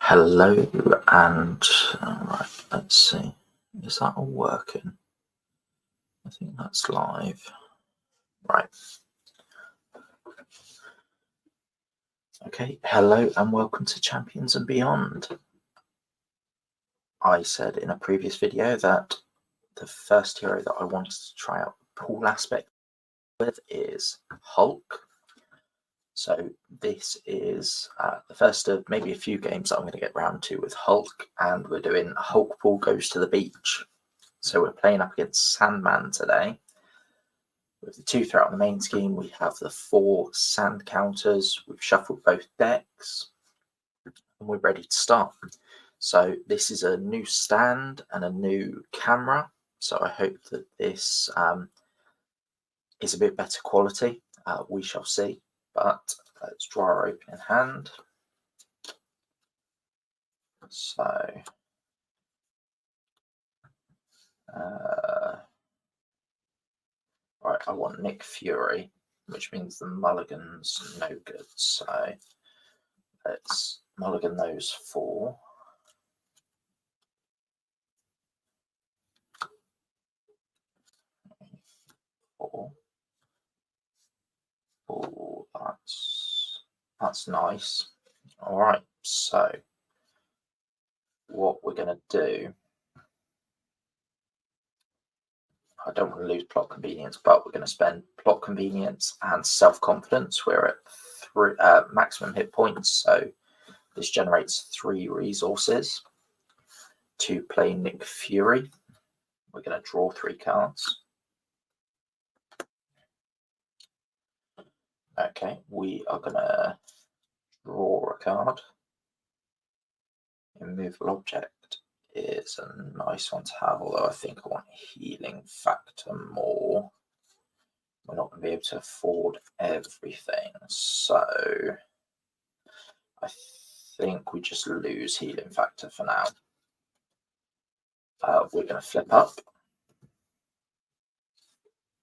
Hello and right, let's see. Is that all working? I think that's live. Right. Okay, hello and welcome to Champions and Beyond. I said in a previous video that the first hero that I wanted to try out the pool aspect with is Hulk. So this is the first of maybe a few games that I'm going to get round to with Hulk, and we're doing Hulkpool Goes to the Beach. So we're playing up against Sandman today. With the 2 throughout the main scheme, we have the 4 sand counters. We've shuffled both decks, and we're ready to start. So this is a new stand and a new camera. So I hope that this is a bit better quality. We shall see. But let's draw our opening hand. So right, I want Nick Fury, which means the Mulligan's no good. So let's Mulligan those 4. Oh, that's nice. All right, so what we're going to do, I don't want to lose plot convenience, but we're going to spend plot convenience and self-confidence. We're at 3 maximum hit points, so this generates 3 resources to play Nick Fury. We're going to draw 3 cards. Okay, we are going to draw a card. Immovable object is a nice one to have, although I think I want healing factor more. We're not going to be able to afford everything, so I think we just lose healing factor for now. We're going to flip up,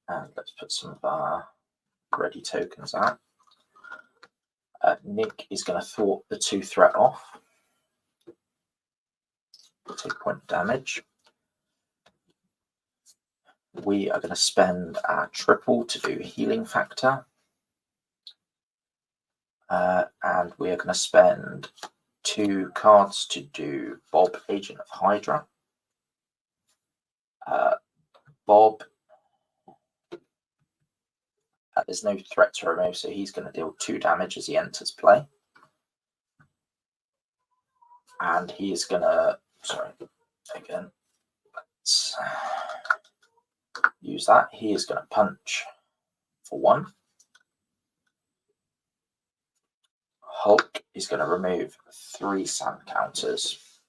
and let's put some of our ready tokens out. Nick is going to thwart the 2 threat off. Take a point of damage. We are going to spend our triple to do healing factor. And we are going to spend 2 cards to do Bob, Agent of Hydra. Bob, there's no threat to remove, so he's going to deal 2 damage as he enters play. And he is going to, again, let's use that. He is going to punch for 1. Hulk is going to remove 3 sand counters,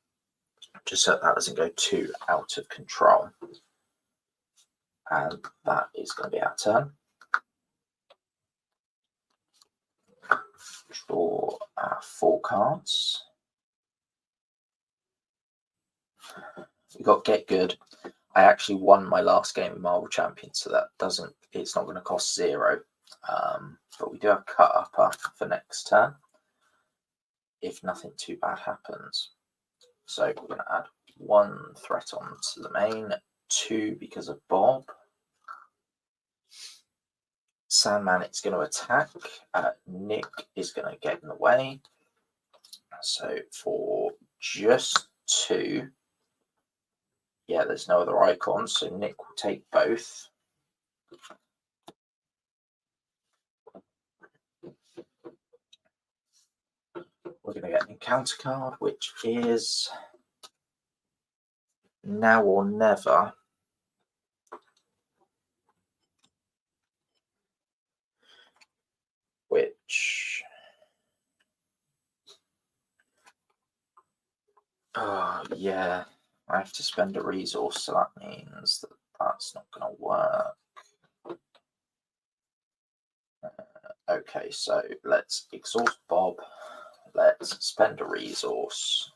just so that doesn't go too out of control. And that is going to be our turn. Draw 4 cards. We got Git Gud. I actually won my last game of Marvel Champions, so that it's not going to cost 0. But we do have Cutupper for next turn, if nothing too bad happens. So we're going to add 1 threat onto the main, 2 because of Bob. Sandman is going to attack. Nick is going to get in the way. So for just 2, yeah, there's no other icons, so Nick will take both. We're going to get an encounter card, which is Now or Never. Which, yeah, I have to spend a resource, so that means that that's not going to work. Okay, so let's exhaust Bob. Let's spend a resource.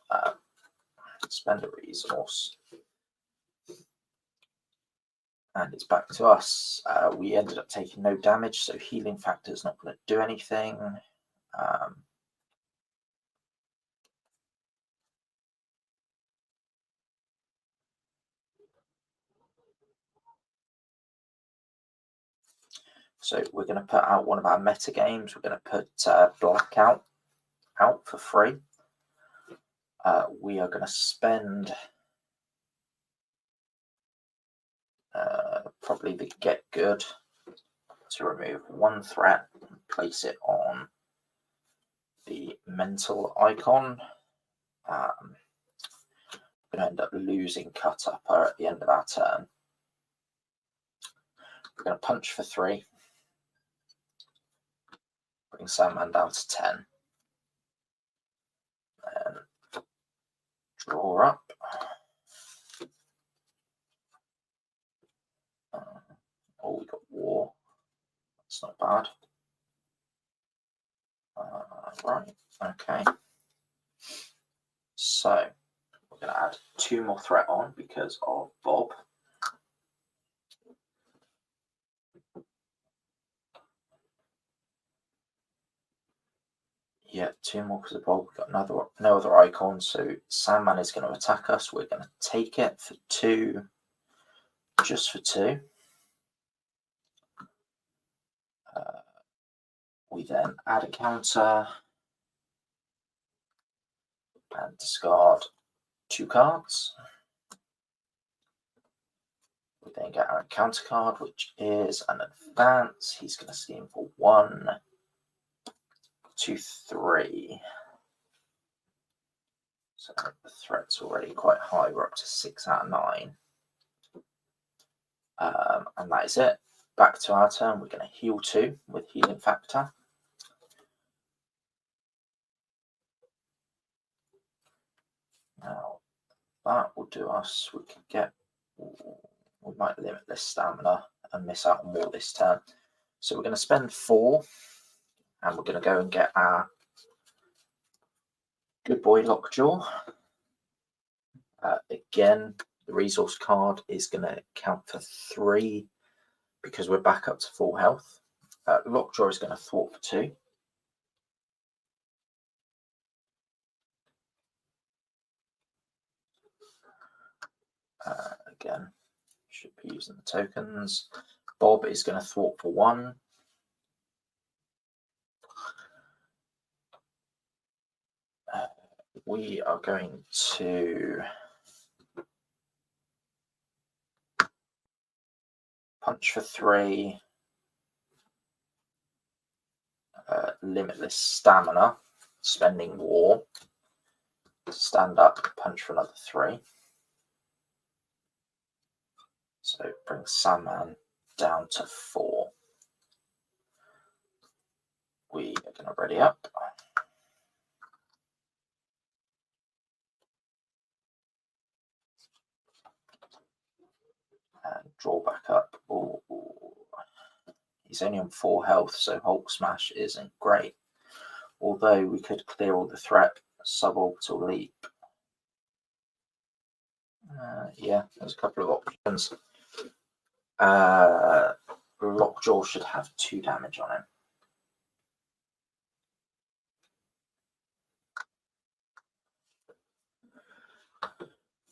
And it's back to us. We ended up taking no damage, so healing factor is not going to do anything. So we're going to put out one of our meta games. We're going to put Blackout out for free. We are going to spend probably the Git Gud to remove one threat and place it on the mental icon. We're going to end up losing Cutupper at the end of our turn. We're going to punch for 3. Bring Sandman down to 10. And draw up. Oh, we got War. That's not bad. Right, okay. So we're going to add 2 more threat on because of Bob. Yeah, 2 more because of Bob. We've got no other icon, so Sandman is going to attack us. We're going to take it for 2, just for 2. We then add a counter and discard 2 cards. We then get our counter card, which is an advance. He's going to scheme for 1, 2, 3. So the threat's already quite high. We're up to 6 out of 9. And that is it. Back to our turn. We're going to heal 2 with healing factor. Now that will do us. We can get. We might Limitless Stamina and miss out on more this turn. So we're going to spend 4, and we're going to go and get our good boy Lockjaw. Again, the resource card is going to count for 3 because we're back up to full health. Lockjaw is going to thwart for 2. Again, should be using the tokens. Bob is going to thwart for 1. We are going to punch for 3. Limitless Stamina, spending War. Stand up, punch for another 3. So bring Sandman down to 4. We are going to ready up. And draw back up. Ooh. He's only on 4 health, so Hulk Smash isn't great. Although we could clear all the threat, suborbital leap. Yeah, there's a couple of options. Lockjaw should have 2 damage on him.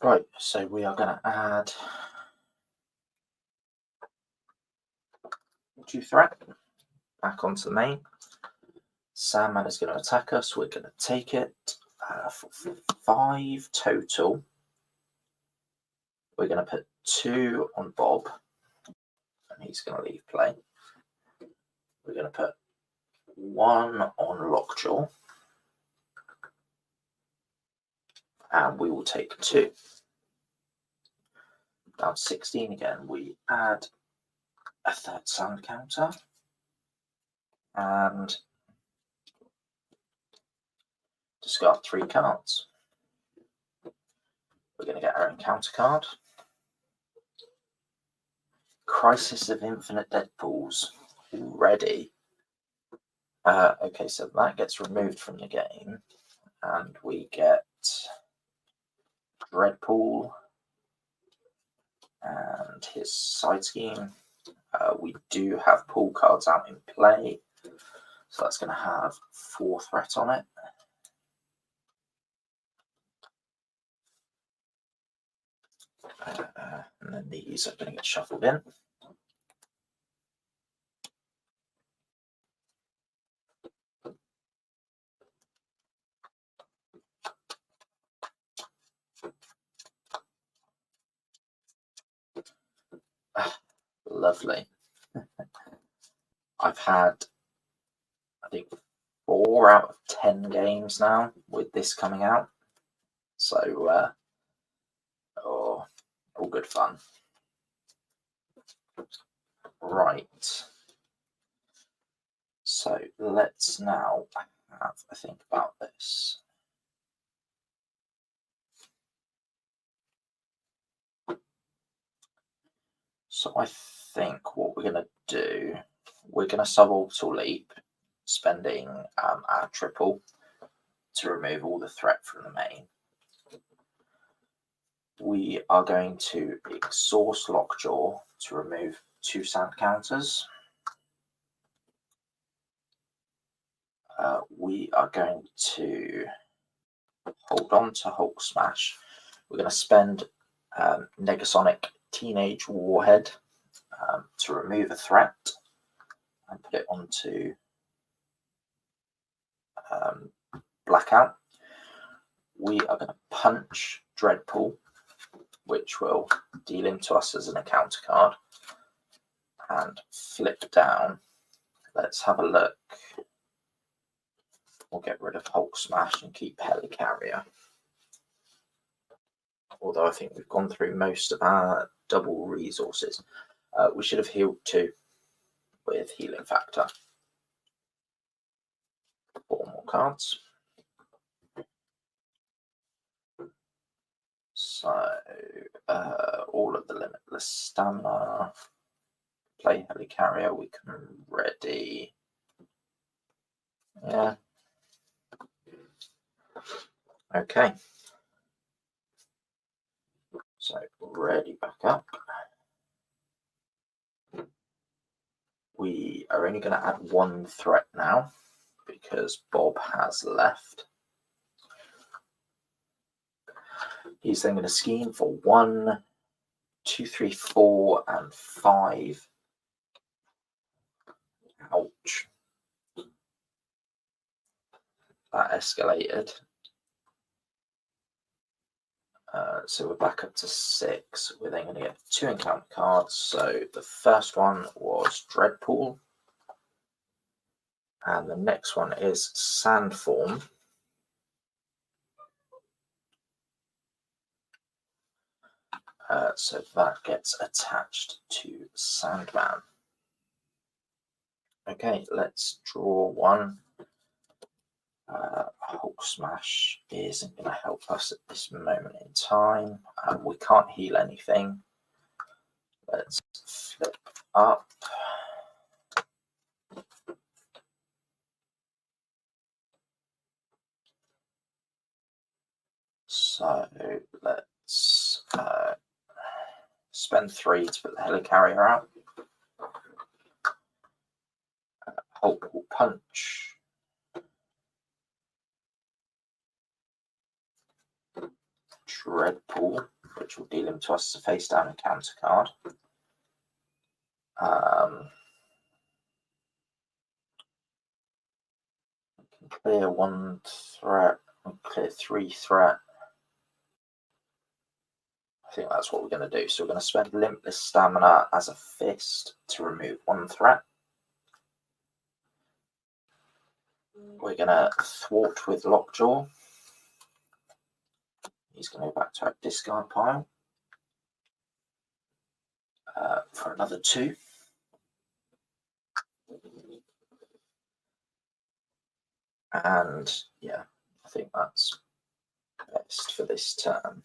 Right, so we are going to add 2 threat back onto the main. Sandman is going to attack us. We're going to take it for 5 total. We're going to put 2 on Bob, and he's going to leave play. We're going to put 1 on Lockjaw, and we will take 2. Down 16 again. We add a 3rd sound counter, and discard 3 cards. We're going to get our encounter card. Crisis of Infinite Deadpools. Ready. Okay, so that gets removed from the game, and we get Deadpool and his side scheme. We do have pool cards out in play, so that's going to have 4 threat on it. And then these are going to get shuffled in. lovely. I've had, I think, 4 out of 10 games now with this coming out. So, all good fun. Right. So let's now have a think about this. So I think what we're going to do, we're going to suborbital leap, spending our triple to remove all the threat from the main. We are going to exhaust lockjaw to remove 2 sand counters. We are going to hold on to Hulk Smash. We're going to spend Negasonic Teenage Warhead to remove a threat and put it onto Blackout. We are going to punch Deadpool, which will deal him to us as an encounter card, and flip down. Let's have a look. We'll get rid of Hulk Smash and keep Helicarrier. Although I think we've gone through most of our double resources. We should have healed 2 with healing factor. 4 more cards. So all of the Limitless Stamina. Play Helicarrier. We can ready. Yeah. Okay. So ready back up. We are only going to add 1 threat now because Bob has left. He's then going to scheme for 1, 2, 3, 4, and 5. Ouch. That escalated. So we're back up to 6. We're then going to get 2 encounter cards. So the first one was Deadpool. And the next one is Sandform. So that gets attached to Sandman. Okay, let's draw 1. Hulk Smash isn't going to help us at this moment in time. We can't heal anything. Let's flip up. So let's spend 3 to put the helicarrier out. Hulk will punch. Deadpool, which will deal him to us as a face down encounter card. We can clear 1 threat, and clear 3 threat. I think that's what we're going to do. So we're going to spend Limitless Stamina as a fist to remove 1 threat. We're going to thwart with lockjaw. He's going to go back to our discard pile for another 2. And yeah, I think that's best for this turn.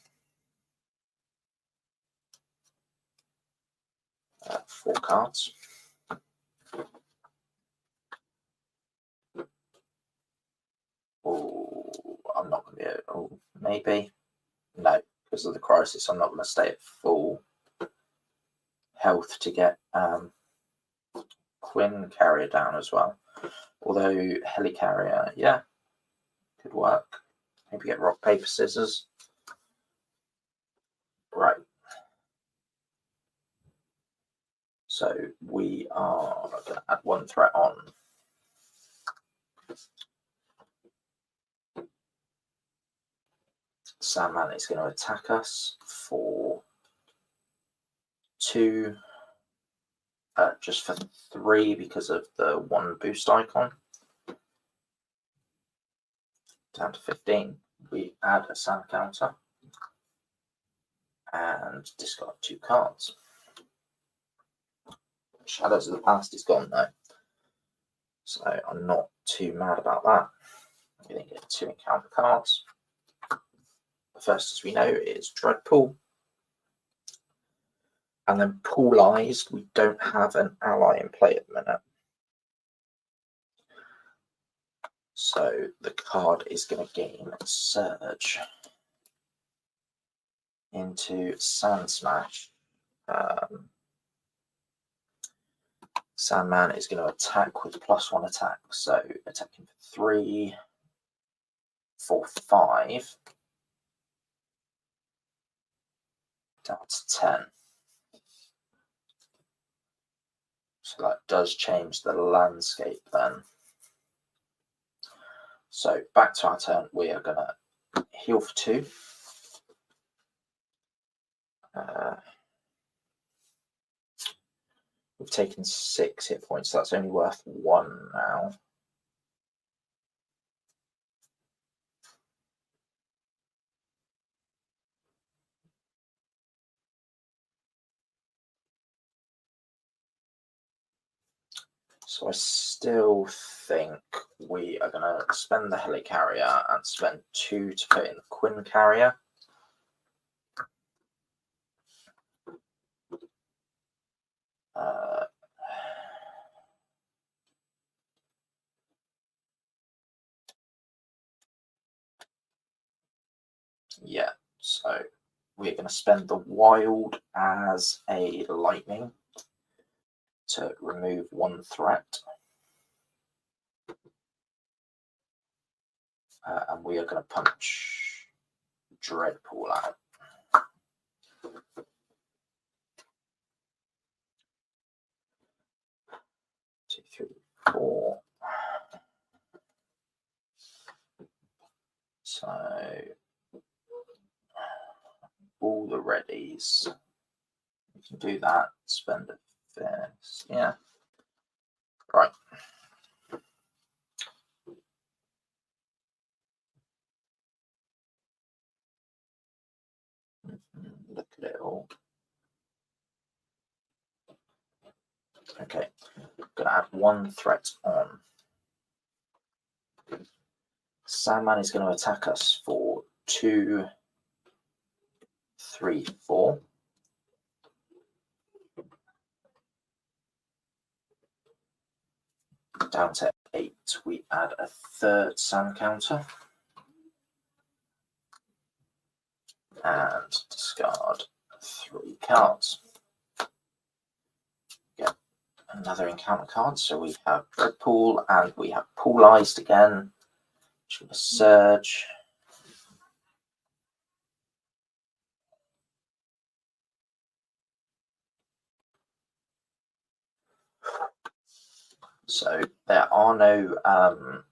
4 cards. Oh, I'm not going to be able. Oh, maybe. No, because of the crisis, I'm not going to stay at full health to get Quincarrier down as well. Although helicarrier, yeah, could work. Maybe get rock, paper, scissors. Right. So we are going to add 1 threat on. Sandman is going to attack us for 2. just for 3 because of the 1 boost icon. Down to 15, we add a sand counter and discard 2 cards. Shadows of the Past is gone though, so I'm not too mad about that. We then get 2 encounter cards. The first, as we know, is Deadpool. And then Poolized, we don't have an ally in play at the minute. So the card is going to gain Surge into Sand Smash. Sandman is going to attack with +1 attack, so attacking for 3, 4, 5, down to 10. So that does change the landscape then. So back to our turn, we are going to heal for 2. We've taken 6 hit points, so that's only worth 1 now. So I still think we are going to spend the helicarrier and spend 2 to put in the Quincarrier. Yeah, so we're going to spend the wild as a lightning to remove 1 threat. And we are going to punch Deadpool out. 2, 3, 4. So all the readies. We can do that. Spend a fist. Yeah. Right. Look at it all. Okay. I'm going to add 1 threat on. Sandman is going to attack us for 2, 3, 4. Down to 8, we add a 3rd sand counter. And discard 3 cards. Get another encounter card. So we have Deadpool and we have Poolized again. Which will Surge. So there are no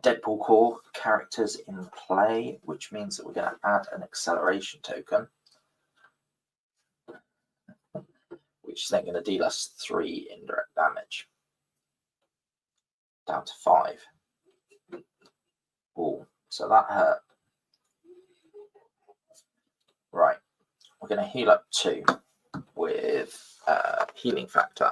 Deadpool core characters in play, which means that we're going to add an acceleration token, which is then going to deal us 3 indirect damage. Down to 5. Ooh, so that hurt. Right, we're going to heal up 2 with healing factor.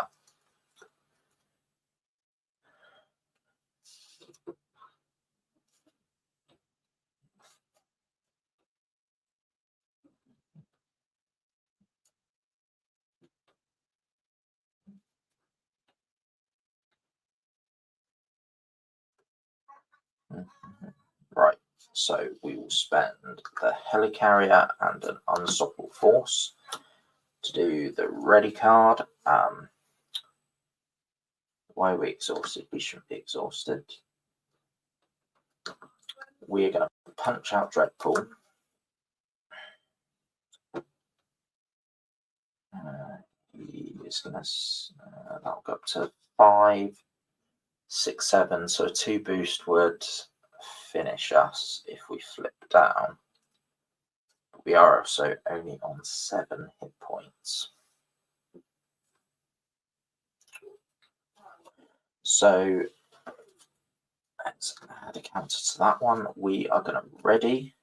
Right, so we will spend the helicarrier and an unstoppable force to do the ready card. Why are we exhausted? We shouldn't be exhausted. We're going to punch out Deadpool. He's going to that'll go up to 5, 6, 7. So a 2 boost would finish us if we flip down. We are also only on 7 hit points. So let's add a counter to that one. We are going to ready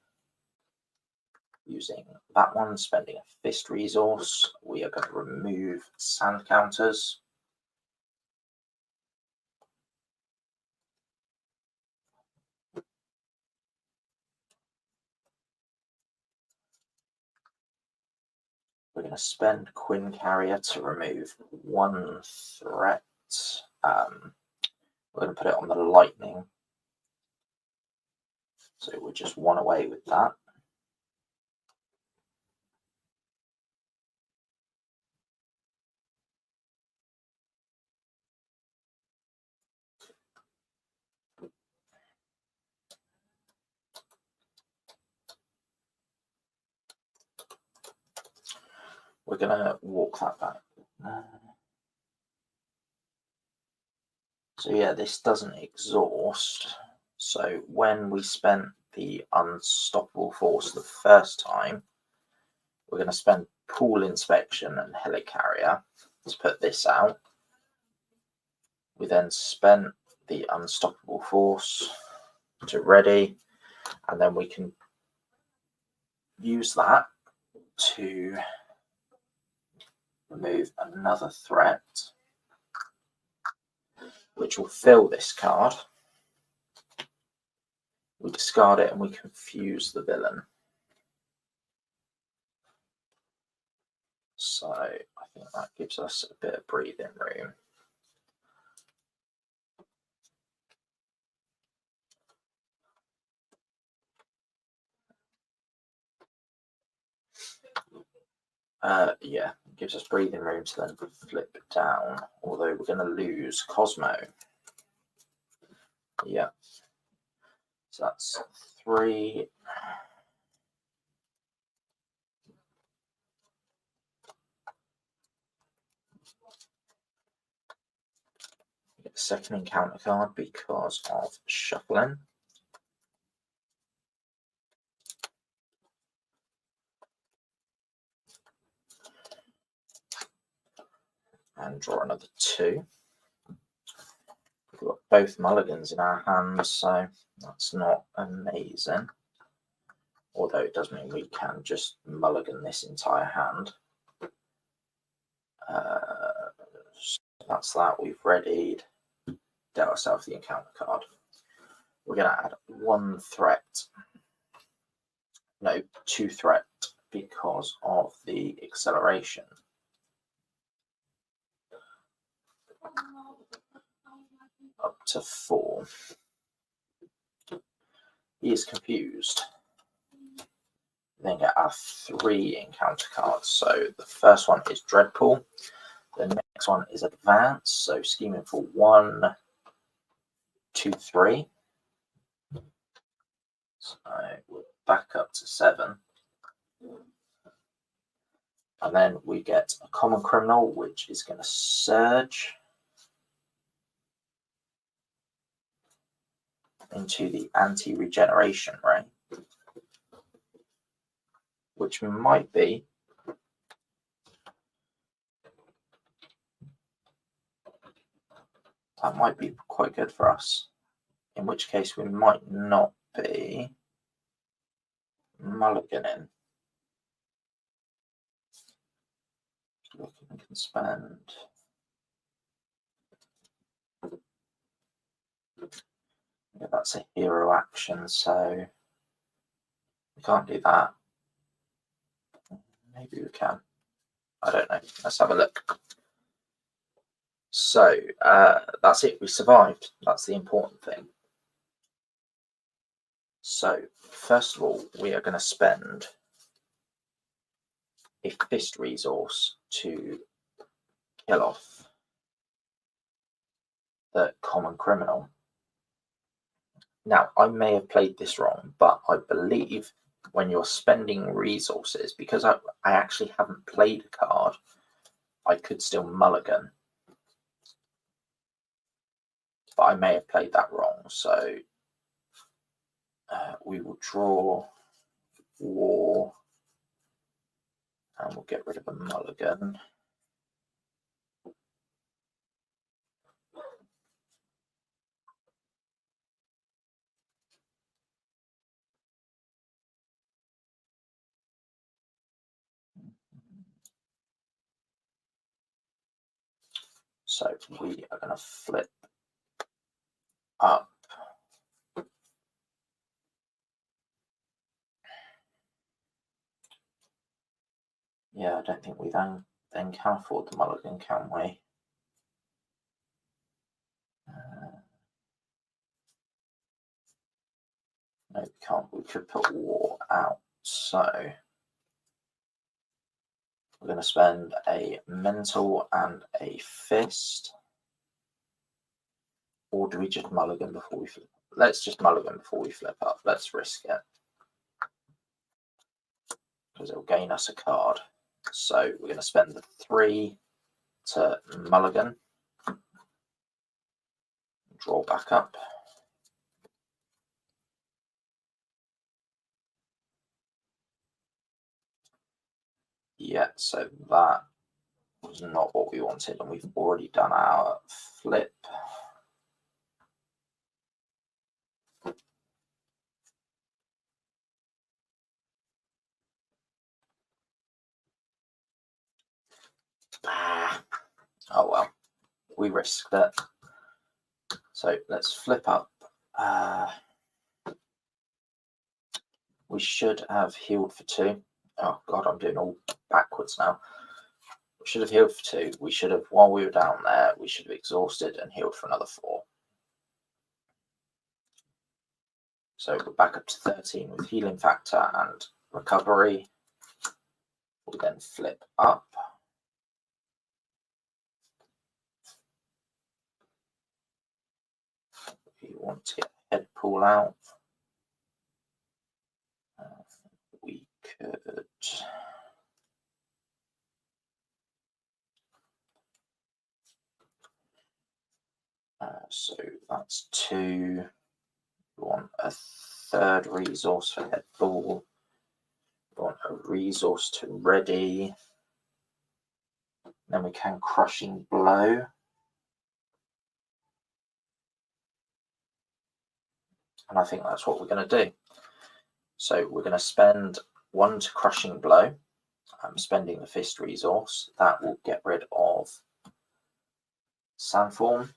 using that one, spending a fist resource. We are going to remove sand counters. We're going to spend Quincarrier to remove one threat. We're going to put it on the lightning. So we're just one away with that. We're going to walk that back. So yeah, this doesn't exhaust. So when we spent the unstoppable force the first time, we're going to spend pool inspection and helicarrier to put this out. We then spent the unstoppable force to ready, and then we can use that to remove another threat, which will fill this card. We discard it and we confuse the villain. So I think that gives us a bit of breathing room. Yeah, it gives us breathing room to then flip down, although we're going to lose Cosmo. Yeah. So that's 3. Get a second encounter card because of shuffling. And draw another 2. We've got both mulligans in our hands, so that's not amazing. Although it does mean we can just mulligan this entire hand. So that's that. We've readied, dealt ourselves the encounter card. We're going to add 1 threat. No, 2 threat because of the acceleration. Up to 4. He is confused. Then get our 3 encounter cards. So the first one is Deadpool. The next one is Advance. So scheming for 1, 2, 3. So we're back up to 7. And then we get a Common Criminal, which is going to surge into the anti-regeneration ray, which might be quite good for us, in which case we might not be mulliganing. Look, we can spend yeah, that's a hero action, so we can't do that. Maybe we can. I don't know. Let's have a look. So that's it. We survived. That's the important thing. So first of all, we are going to spend a fist resource to kill off the Common Criminal. Now, I may have played this wrong, but I believe when you're spending resources, because I actually haven't played a card, I could still mulligan. But I may have played that wrong, so we will draw War, and we'll get rid of a mulligan. So we are going to flip up. Yeah, I don't think we then can afford the Mulligan, can we? No, we can't. We could put War out. So we're going to spend a mental and a fist. Or do we just Mulligan before we flip? Let's just Mulligan before we flip up. Let's risk it. Because it'll gain us a card. So we're going to spend the 3 to Mulligan. Draw back up. Yeah, so that was not what we wanted, and we've already done our flip. Oh well, we risked it. So let's flip up. We should have healed for 2. Oh god, I'm doing all backwards now. We should have healed for 2. We should have, while we were down there, we should have exhausted and healed for another 4. So we're back up to 13 with healing factor and recovery. We then flip up. We want to get Headpool out. We could. So that's 2. We want a 3rd resource for Headpool. We want a resource to ready. Then we can Crushing Blow. And I think that's what we're going to do. So we're going to spend 1 to Crushing Blow. I'm spending the Fist resource. That will get rid of Sandform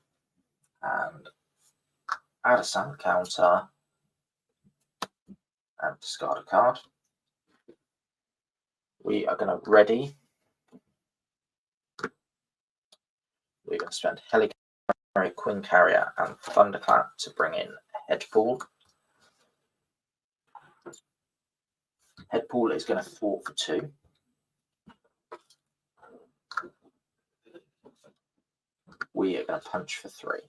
and add a sand counter and discard a card. We are going to ready. We're going to spend Helicarrier, Quincarrier, and Thunderclap to bring in Headpool. Headpool is going to thwart for 2. We are going to punch for 3.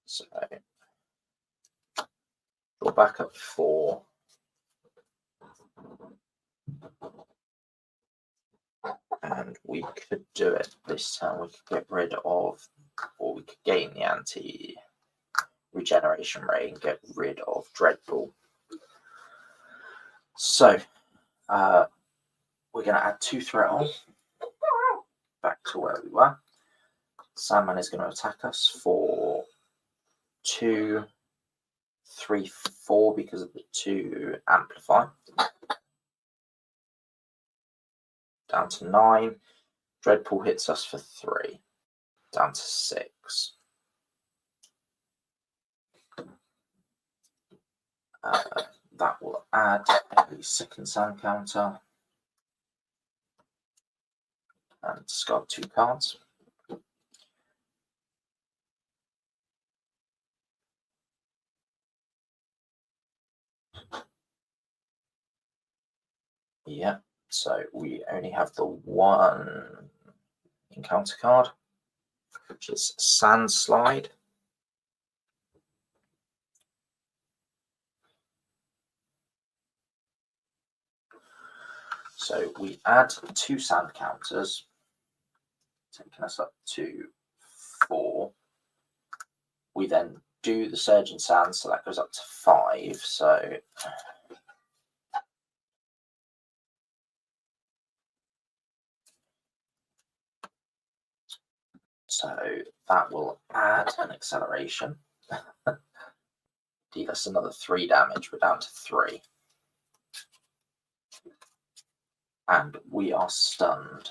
So draw back up 4. And we could do it this time. We could get rid of, or we could gain the anti-regeneration ray and get rid of Deadpool. So we're going to add 2 throttle back to where we were. Sandman is going to attack us for 2, 3, 4 because of the 2 amplify. Down to 9. Deadpool hits us for 3. Down to 6. That will add a 2nd sand counter and discard 2 cards. Yeah, so we only have the 1 encounter card, which is Sand Slide. So we add 2 sand counters, taking us up to 4. We then do the Surge in Sand, so that goes up to 5. So that will add an acceleration. Deal us another 3 damage. We're down to 3. and we are stunned.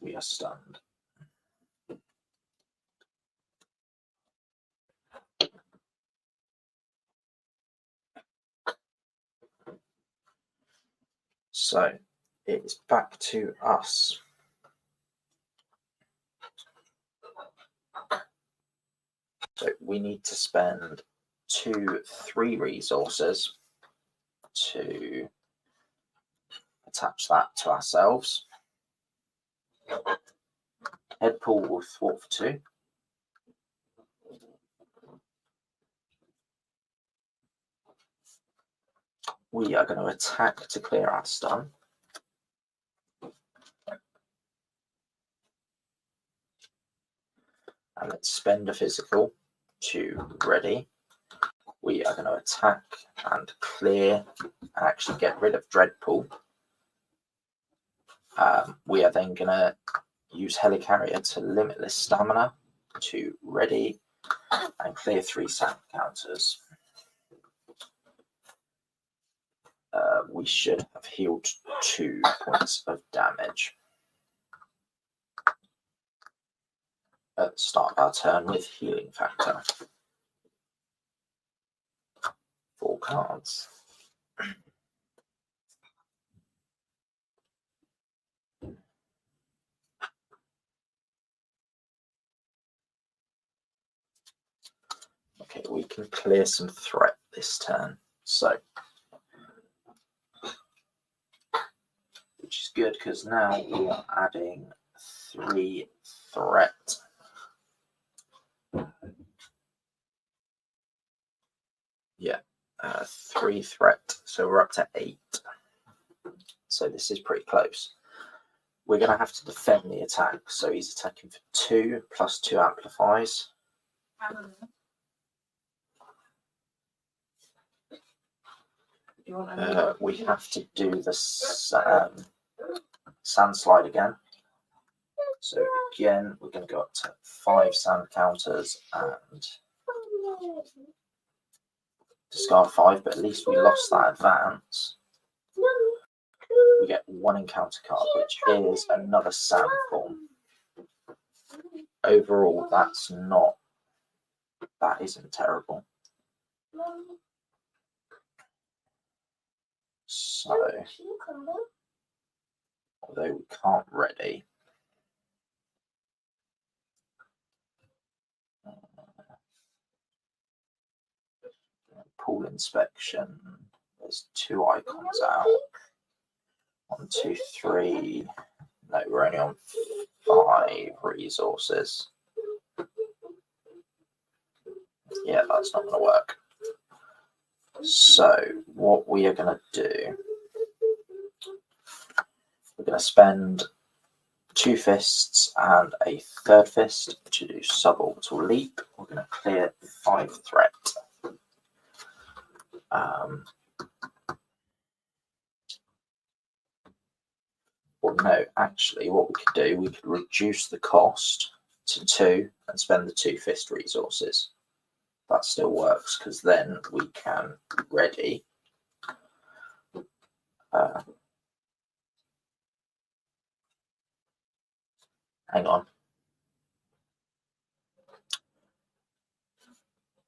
We are stunned. So it's back to us. So we need to spend 3 resources to attach that to ourselves. Headpool will thwart for 2. We are going to attack to clear our stun. And let's spend a physical to ready. We are going to attack and clear and actually get rid of Deadpool. We are then going to use helicarrier to Limitless Stamina to ready and clear 3 sound counters. We should have healed 2 points of damage at the start of our turn with healing factor. 4 cards. Okay, we can clear some threat this turn, so which is good because now we are adding 3 threat. Yeah, 3 threat, so we're up to 8. So this is pretty close. We're going to have to defend the attack, so he's attacking for 2 plus 2 amplifies. We have to do the sand slide again. So again, we're going to go up to 5 sand counters and discard 5, but at least we lost that advance. We get 1 encounter card, which is another sand form. Overall, that isn't terrible. So, although we can't ready, pool inspection, there's 2 icons out. 1, 2, 3. No, we're only on 5 resources. Yeah, that's not going to work. So what we are going to do, we're going to spend 2 fists and a 3rd fist to do suborbital leap. We're going to clear 5 threat. Well, no, actually, what we could do, we could reduce the cost to 2 and spend the 2 fist resources. That still works because then we can ready. Hang on.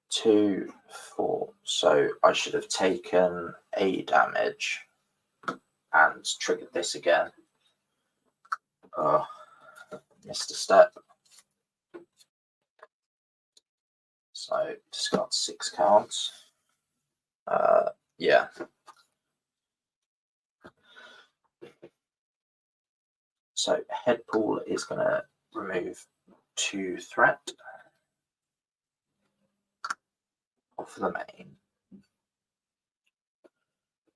2, 4. So I should have taken 8 damage and triggered this again. Missed a step. So discard 6 cards. Yeah. So Headpool is going to remove 2 threat off the main.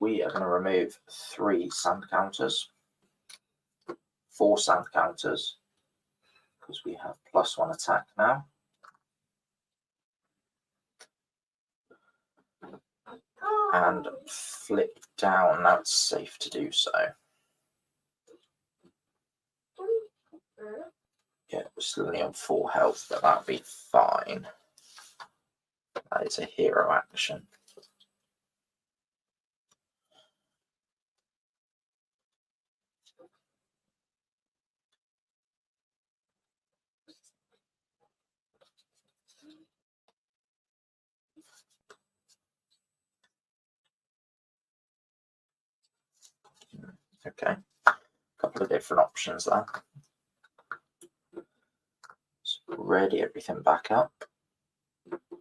We are going to remove 3 sand counters, 4 sand counters, because we have +1 attack now. And flip down, now it's safe to do so. Yeah, we're still only on 4 health, but that'll be fine. That is a hero action. Okay, a couple of different options there. So ready everything back up.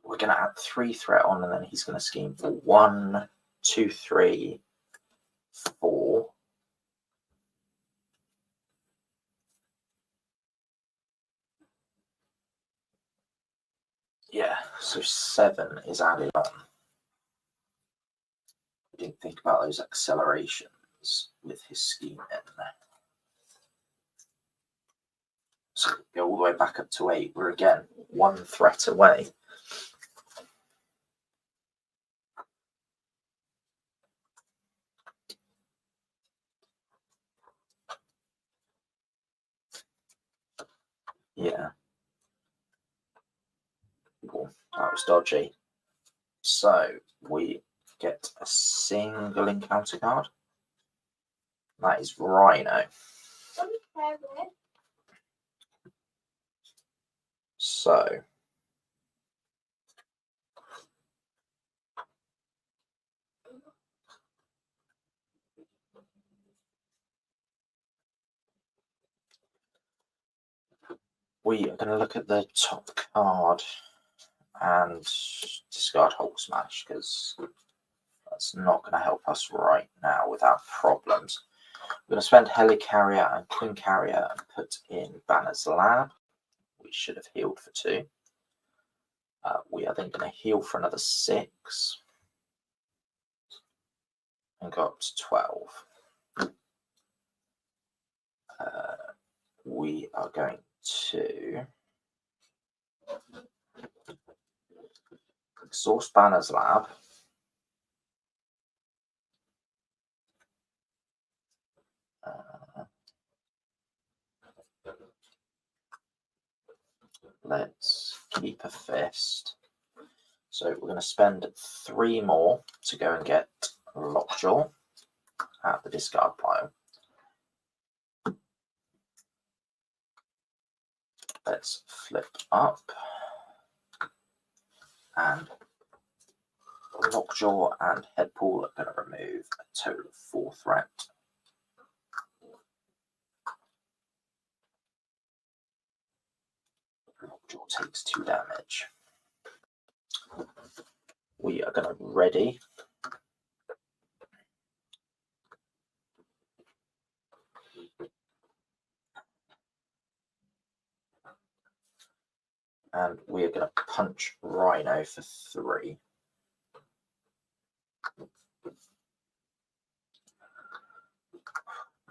We're going to add 3 threat on, and then he's going to scheme for 1, 2, 3, 4. Yeah, so 7 is added on. We didn't think about those accelerations with his scheme in. So go all the way back up to 8. We're again 1 threat away. Yeah. Ooh, that was dodgy. So we get a single encounter card. That is Rhino. So we are going to look at the top card and discard Hulk Smash, because that's not going to help us right now without problems. We're going to spend Helicarrier and Quincarrier and put in Banner's Lab. We should have healed for 2. We are then going to heal for another 6 and go up to 12. We are going to exhaust Banner's Lab. Let's keep a fist. So we're going to spend 3 more to go and get Lockjaw at the discard pile. Let's flip up, and Lockjaw and Headpool are going to remove a total of 4 threat. Lockjaw takes 2 damage. We are going to ready. And we are going to punch Rhino for 3.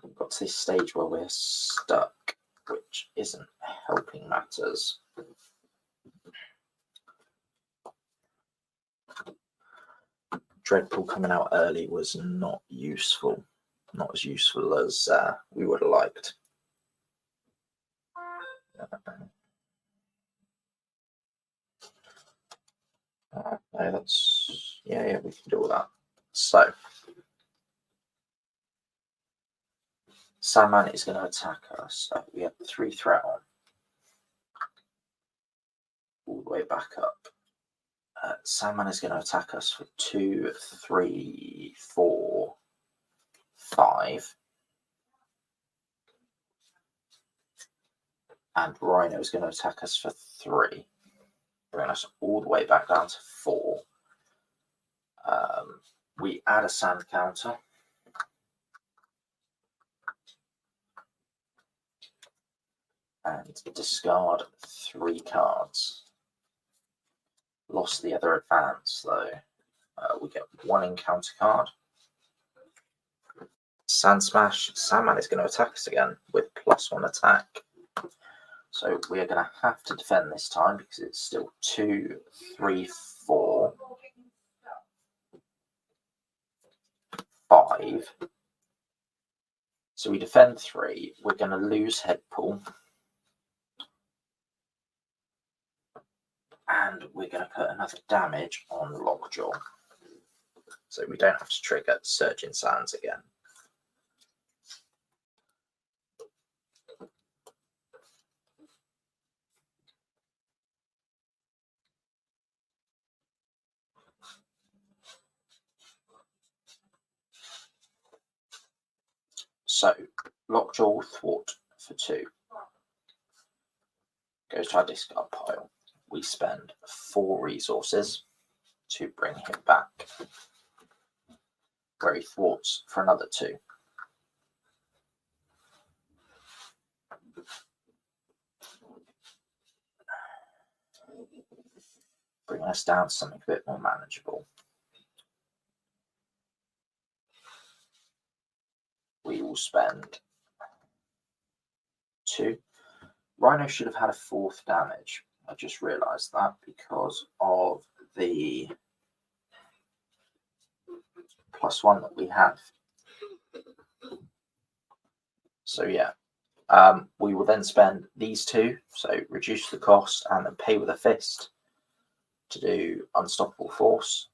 We've got to this stage where we're stuck, which isn't helping matters. Deadpool coming out early was not useful. Not as useful as we would have liked. No, that's yeah, we can do all that. So Sandman is going to attack us. So we have 3 threat on, all the way back up. Sandman is going to attack us for 2, 3, 4, 5. And Rhino is going to attack us for 3. Bring us all the way back down to 4. We add a sand counter. And discard 3 cards. Lost the other advance though. We get 1 encounter card. Sand Smash. Sandman is going to attack us again with +1 attack. So we are going to have to defend this time because it's still 2, 3, 4, 5. So we defend 3. We're going to lose Headpool. And we're going to put another damage on Lockjaw. So we don't have to trigger Surging Sands again. So Lockjaw thwart for 2. Goes to our discard pile. We spend 4 resources to bring him back, where he thwarts for another 2. Bringing us down to something a bit more manageable. We will spend 2. Rhino should have had a 4th damage. I just realised that because of the +1 that we have. So yeah, we will then spend these 2, so reduce the cost and then pay with a fist to do Unstoppable Force.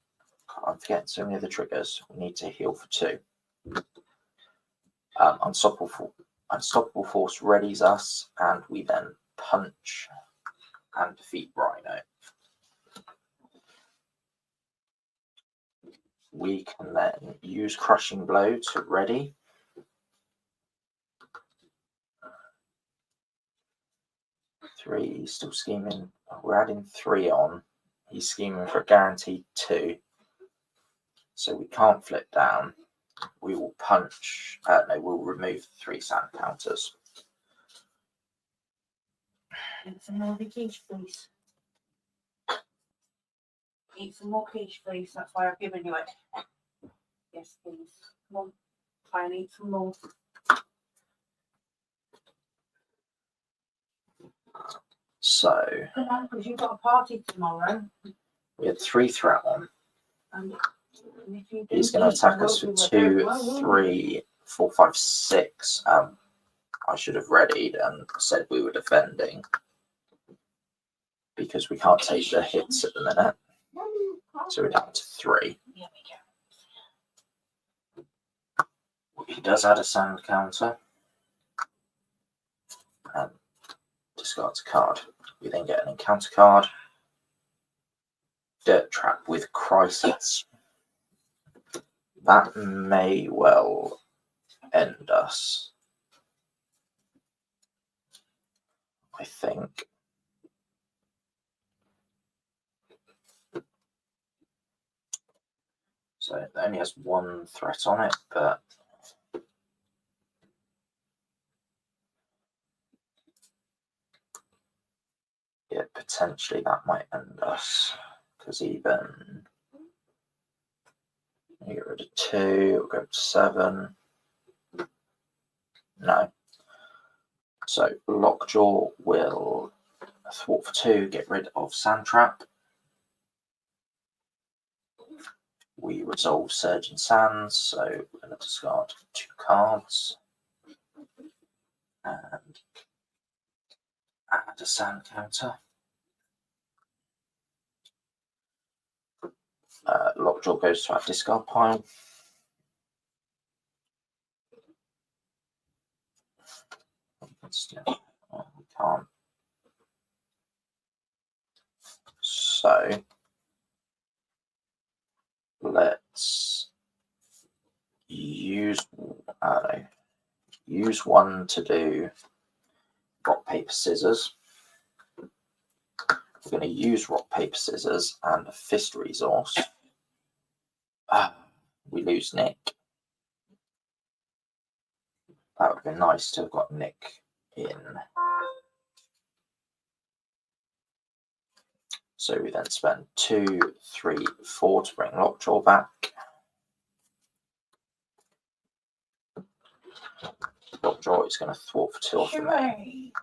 I'm forgetting so many of the triggers. We need to heal for 2. Unstoppable Force readies us, and we then punch and defeat Rhino. We can then use Crushing Blow to ready. Three, he's still scheming. We're adding 3 on. He's scheming for a guaranteed 2. So we can't flip down. We will punch. No, we'll remove 3 sand counters. Eat some more quiche, please. Eat some more quiche, please. That's why I've given you it. Yes, please. Come on. Try and eat some more. So Come on, because you've got a party tomorrow. we had 3 threat on. And if you He's going to attack us for 2, 3, 4, 5, 6. I should have readied and said we were defending because we can't take the hits at the minute. So we're down to 3. He does add a sand counter and discards a card. We then get an encounter card. Dirt Trap with Crisis. That may well end us, I think. So it only has 1 threat on it, but yeah, potentially that might end us. Because even you get rid of 2, we'll go to 7. No. So Lockjaw will thwart for 2, get rid of Sand Trap. We resolve Surging Sands, so we're going to discard 2 cards and add a sand counter. Lockjaw goes to our discard pile. We can't. So let's use use 1 to do rock, paper, scissors. We're going to use rock, paper, scissors and a fist resource. We lose Nick. That would be nice to have got Nick in. So we then spend 2, 3, 4 to bring Lockjaw back. Lockjaw is going to thwart for 2 off the main.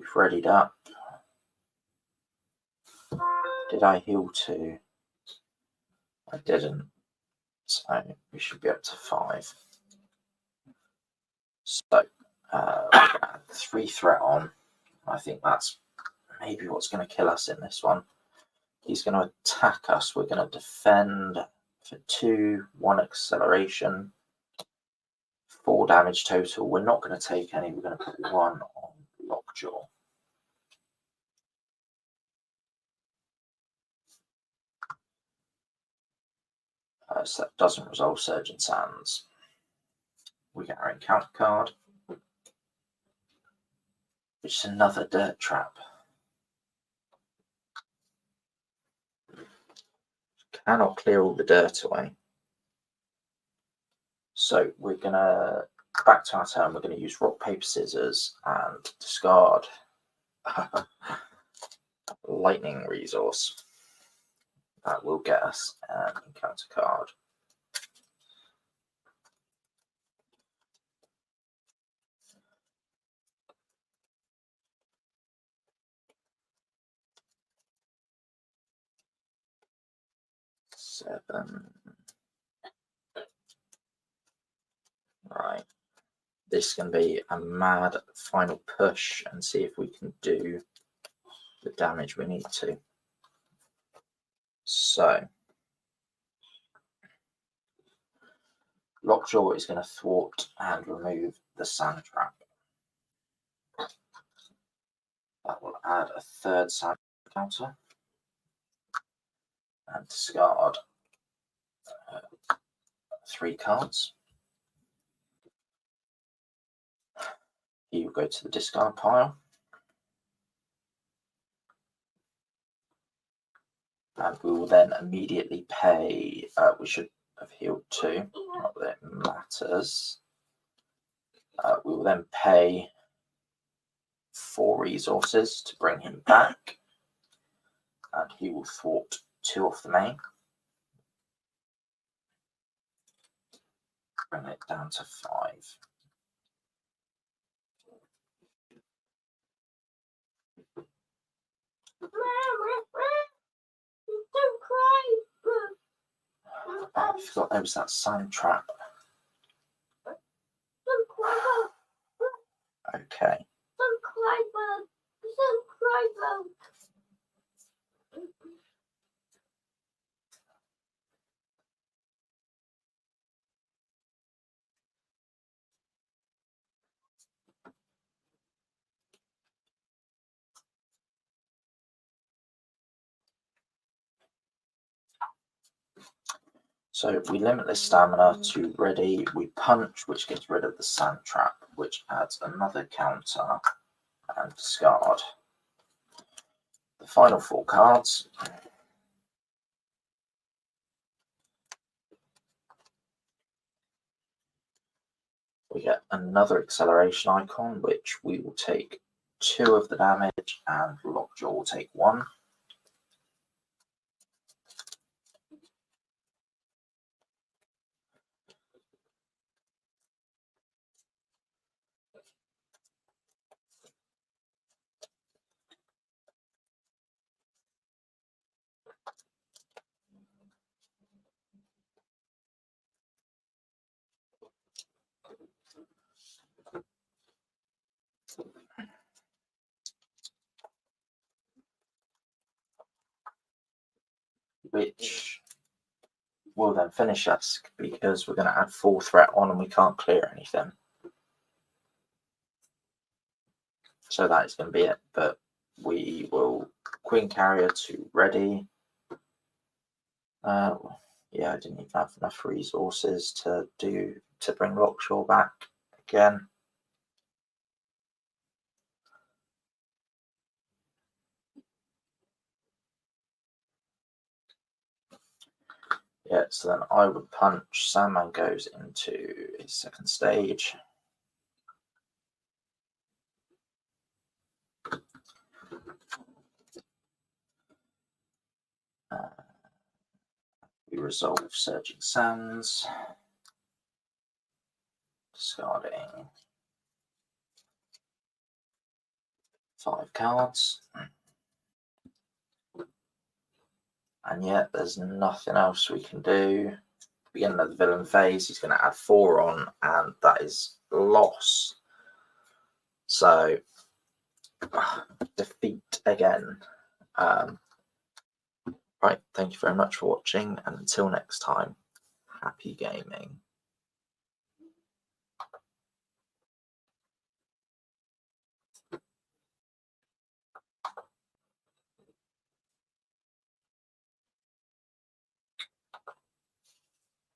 we've readied up. Did I heal 2? I didn't. So we should be up to 5. So we're going to add 3 threat on. I think that's maybe what's going to kill us in this one. He's going to attack us. We're going to defend for 2, 1 acceleration, 4 damage total. We're not going to take any. We're going to put 1 on lockjaw. So that doesn't resolve Surgeon's Hands. We get our encounter card, which is another dirt trap. Cannot clear all the dirt away. So we're going to, back to our turn, we're going to use rock, paper, scissors and discard lightning resource. That will get us an encounter card. Seven. Right. This can be a mad final push and see if we can do the damage we need to. So lockjaw is going to thwart and remove the sand trap. That will add a 3rd sand counter and discard 3 cards. You go to the discard pile. And we will then immediately pay, we should have healed 2, not that it matters. We will then pay 4 resources to bring him back. And he will thwart 2 off the main. Bring it down to 5. Don't cry. I forgot there was that sand trap. Don't cry. Okay. Don't cry, bud. Don't cry, bud. So we Limitless Stamina to ready. We punch, which gets rid of the sand trap, which adds another counter, and discard the final 4 cards. We get another acceleration icon, which we will take 2 of the damage, and lockjaw will take 1. Which will then finish us because we're going to add 4 threat on and we can't clear anything. So that is going to be it. But we will Quincarrier to ready. Yeah, I didn't even have enough resources to bring lockjaw back again. Yeah, so then I would punch. Sandman goes into his 2nd stage. We resolve Surging Sands. Discarding 5 cards. And yet there's nothing else we can do. Beginning of the villain phase, he's going to add 4 on, and that is loss. So, defeat again. Right, thank you very much for watching, and until next time, happy gaming.